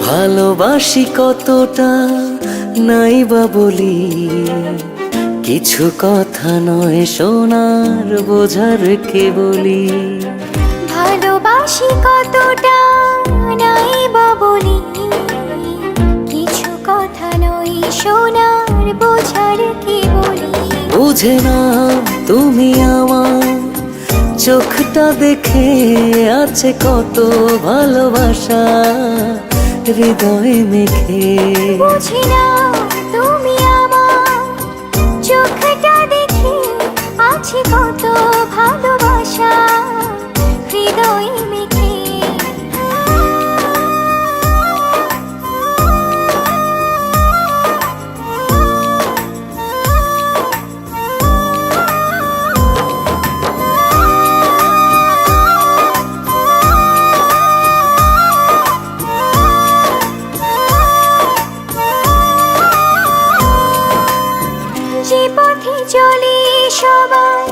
ভালোবাসি কতটা নাই বা বলি, কিছু কথা নয় সোনার বোঝার কে বলি। ভালোবাসি কতটা নাই বা বলি, কিছু কথা নয় সোনার বোঝার কে বলি। বুঝে না তুমি আমার চোখটা দেখে আছে কত ভালোবাসা হৃদয়ে মেখে। বুঝি না তুমি আমার চোখটা দেখে আছে কত ভালোবাসা হৃদয়ে মেখে। যে পথে চলে সবাই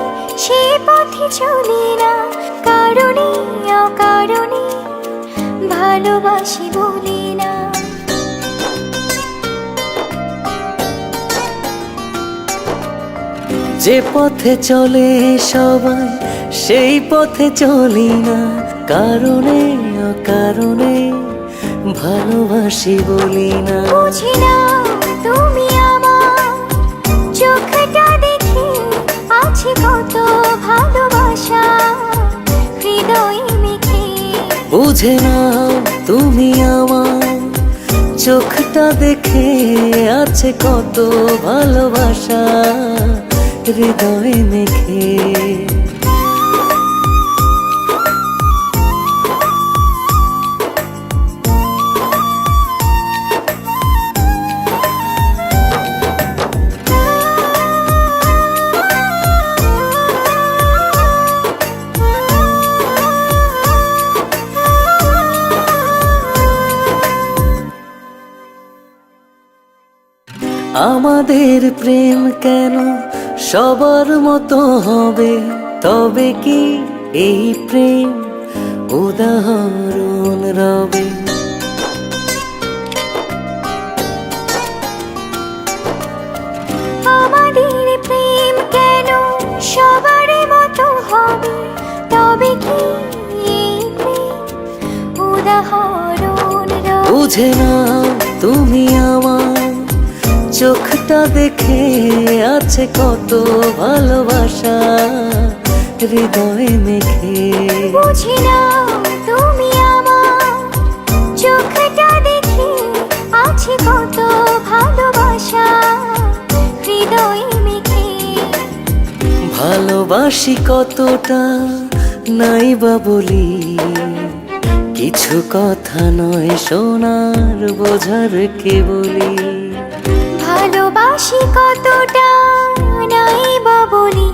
সে পথে চলি না, কারণে অকারণে ভালোবাসি বলি না। যে পথে চলে সবাই সেই পথে চলি না, কারণে অকারণে ভালোবাসি বলি না। বুঝি না তুমি আমার চোখটা দেখে আছে কত ভালোবাসা হৃদয়ে মেখে। বুঝে না তুমি আমার চোখটা দেখে আছে কত ভালোবাসা হৃদয়ে মেখে। আমাদের প্রেম কেন সবার মতো হবে, তবে কি এই প্রেম উদাহরণ রবে। আমাদের প্রেম কেন সবার মতো হবে, তবে কি এই প্রেম উদাহরণ রবে। বুঝে না তুমি আমার চোখটা দেখে আছে কত ভালোবাসা হৃদয়ে মেখে। বুঝি না তুমি আমার চোখটা দেখে আছে কত ভালোবাসা হৃদয়ে মেখে। ভালোবাসি কতটা নাই বা বলি, কিছু কথা নয় সোনার বোঝার কে বলি। ভালোবাসি কতটা নাই বা বলি,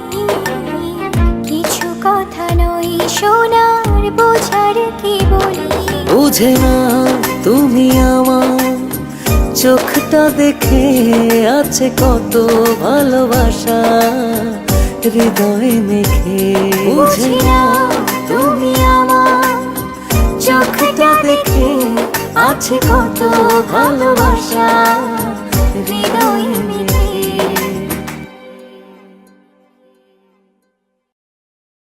কিছু কথা নয় সোনার বোঝার কে বলি। বুঝে না তুমি আমার চোখটা দেখে আছে কত ভালোবাসা হৃদয়ে মেখে। বুঝি না তুমি আমার চোখটা দেখে আছে কত ভালোবাসা হৃদয়ে